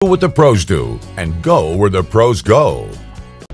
Do what the pros do and go where the pros go.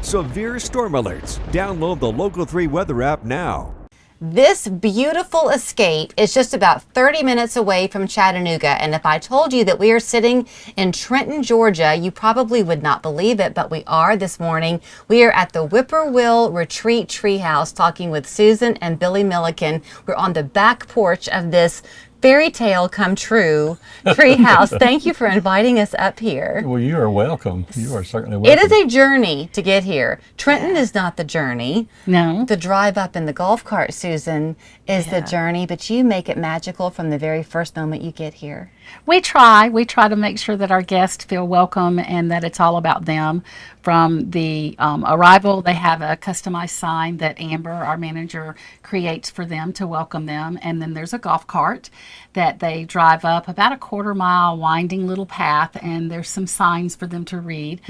Severe storm alerts. Download the Local 3 weather app now. This beautiful escape is just about 30 minutes away from Chattanooga, and if I told you that we are sitting in Trenton, Georgia, you probably would not believe it, but we are this morning. We are at the Whippoorwill Retreat Treehouse talking with Susan and Billy Millican. We're on the back porch of this fairy tale come true treehouse. Thank you for inviting us up here. Well, you are welcome. You are certainly welcome. It is a journey to get here. Trenton is not the journey. No. The drive up in the golf cart, Susan, is the journey, but you make it magical from the very first moment you get here. We try to make sure that our guests feel welcome and that it's all about them. From the arrival, they have a customized sign that Amber, our manager, creates for them to welcome them. And then there's a golf cart that they drive up about a quarter-mile winding little path, and there's some signs for them to read.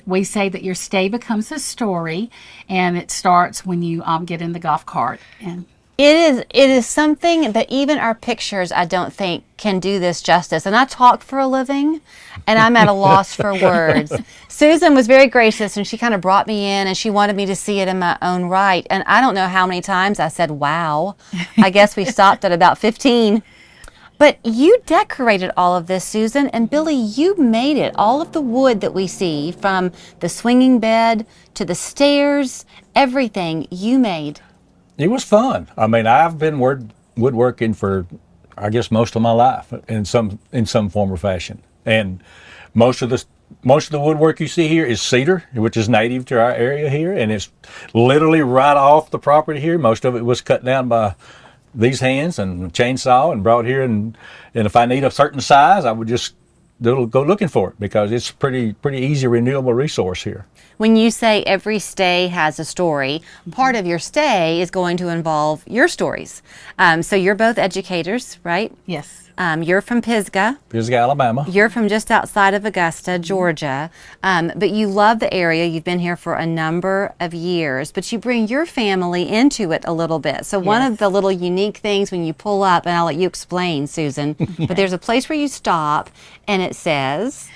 We say that your stay becomes a story, and it starts when you get in the golf cart. And It is something that even our pictures, I don't think, can do this justice. And I talk for a living, and I'm at a loss for words. Susan was very gracious, and she kind of brought me in, and she wanted me to see it in my own right. And I don't know how many times I said, wow. I guess we stopped at about 15. But you decorated all of this, Susan, and Billy, you made it. All of the wood that we see, from the swinging bed to the stairs, everything you made. It was fun. I mean, I've been woodworking for, I guess, most of my life in some form or fashion. And most of the woodwork you see here is cedar, which is native to our area here, and it's literally right off the property here. Most of it was cut down by these hands and a chainsaw and brought here. And if I need a certain size, I would just go looking for it, because it's pretty easy renewable resource here. When you say every stay has a story, part of your stay is going to involve your stories. So you're both educators, right? yes. You're from Pisgah. Pisgah, Alabama. You're from just outside of Augusta, Georgia. But you love the area. You've been here for a number of years, but you bring your family into it a little bit. So one of the little unique things when you pull up, and I'll let you explain, Susan, but there's a place where you stop, and it says,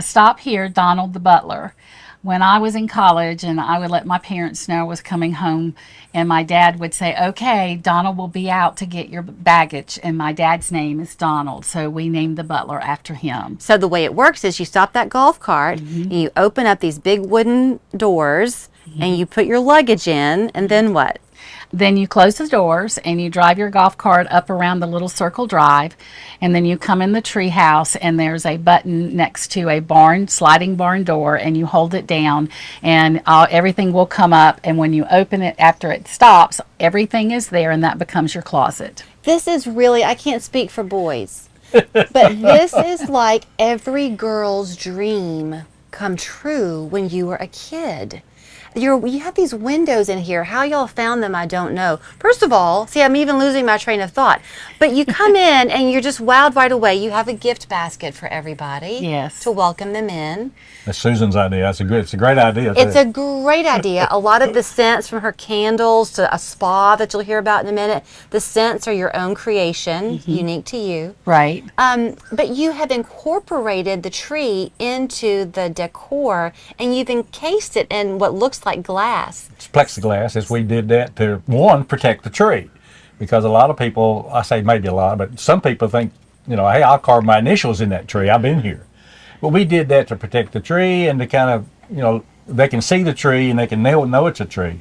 Stop here, Donald the butler. When I was in college and I would let my parents know I was coming home, and my dad would say, okay, Donald will be out to get your baggage, and my dad's name is Donald, so we named the butler after him. So the way it works is you stop that golf cart, and you open up these big wooden doors, and you put your luggage in, and then what? Then you close the doors and you drive your golf cart up around the little circle drive, and then you come in the tree house, and there's a button next to a sliding barn door, and you hold it down, and everything will come up, and when you open it after it stops, everything is there, and that becomes your closet. This is really, I can't speak for boys, but this is like every girl's dream come true when you were a kid. You have these windows in here. How y'all found them, I don't know. First of all, see, I'm even losing my train of thought. But you come in and you're just wowed right away. You have a gift basket for everybody. Yes. To welcome them in. That's Susan's idea. It's a great idea. It's a great idea. A lot of the scents, from her candles to a spa that you'll hear about in a minute, the scents are your own creation, unique to you. Right. But you have incorporated the tree into the decor, and you've encased it in what looks like glass. It's plexiglass, as we did that to, one, protect the tree. Because a lot of people, I say maybe a lot, but some people think, hey, I'll carve my initials in that tree. I've been here. But we did that to protect the tree and to kind of, they can see the tree and they can know it's a tree.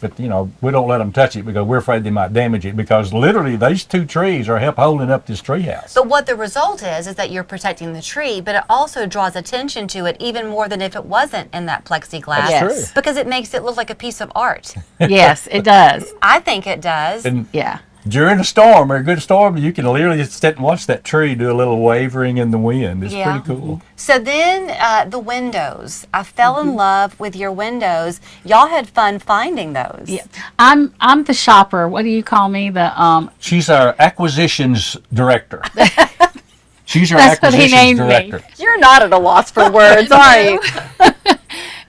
But, we don't let them touch it because we're afraid they might damage it, because literally these two trees are help holding up this tree house. But what the result is that you're protecting the tree, but it also draws attention to it even more than if it wasn't in that plexiglass. That's true. Because it makes it look like a piece of art. Yes, it does. I think it does. And Yeah. during a storm or a good storm, you can literally sit and watch that tree do a little wavering in the wind. It's pretty cool. So then the windows. I fell in love with your windows. Y'all had fun finding those. Yeah. I'm the shopper. What do you call me? She's our acquisitions director. She's our That's what he acquisitions named me. director. You're not at a loss for words, are you?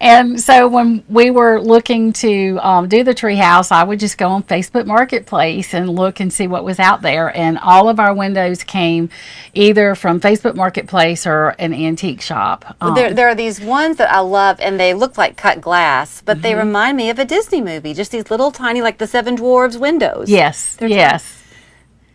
And so when we were looking to do the treehouse, I would just go on Facebook Marketplace and look and see what was out there. And all of our windows came either from Facebook Marketplace or an antique shop. Well, there are these ones that I love, and they look like cut glass, but they remind me of a Disney movie. Just these little tiny, like the Seven Dwarves windows. Yes, They're yes.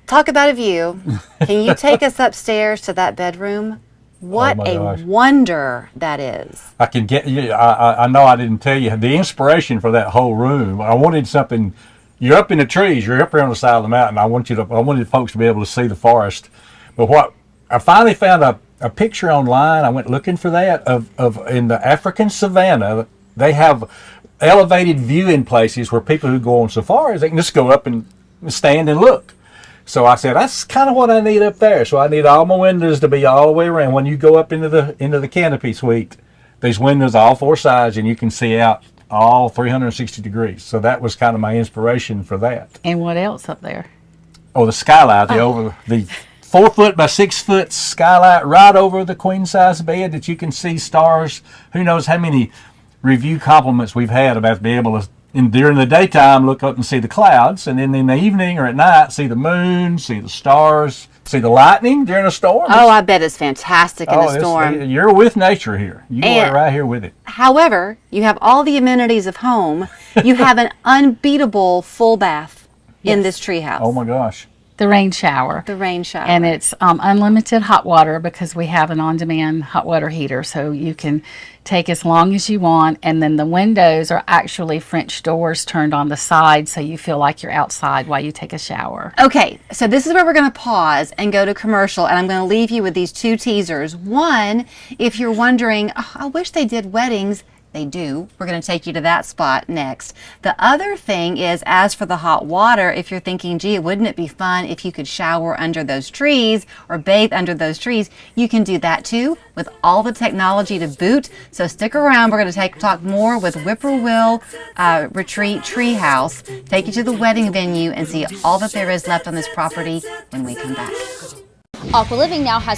Talk about a view. Can you take us upstairs to that bedroom? What my a gosh. wonder that is. I can get you. I know I didn't tell you the inspiration for that whole room. I wanted something. You're up in the trees. You're up here on the side of the mountain. I wanted folks to be able to see the forest. But what I finally found a picture online. I went looking for that of in the African savannah. They have elevated viewing places where people who go on safaris, they can just go up and stand and look. So I said, that's kind of what I need up there. So I need all my windows to be all the way around. When you go up into the canopy suite, there's windows all four sides, and you can see out all 360 degrees. So that was kind of my inspiration for that. And what else up there? Oh, the skylight, the 4 foot by 6 foot skylight right over the queen size bed that you can see stars. Who knows how many review compliments we've had about being able to, during the daytime, look up and see the clouds, and then in the evening or at night, see the moon, see the stars, see the lightning during a storm. Oh, I bet it's fantastic in a storm. You're with nature here. You are right here with it. However, you have all the amenities of home. You have an unbeatable full bath in this treehouse. Oh my gosh. The rain shower. The rain shower. And it's unlimited hot water because we have an on-demand hot water heater, so you can take as long as you want. And then the windows are actually French doors turned on the side, so you feel like you're outside while you take a shower. Okay, so this is where we're going to pause and go to commercial, and I'm going to leave you with these two teasers. One, if you're wondering, oh, I wish they did weddings. They do. We're going to take you to that spot next. The other thing is, as for the hot water, if you're thinking, gee, wouldn't it be fun if you could shower under those trees or bathe under those trees, you can do that too with all the technology to boot. So stick around. We're going to talk more with Whippoorwill Retreat Treehouse, take you to the wedding venue and see all that there is left on this property when we come back. Aqua Living now has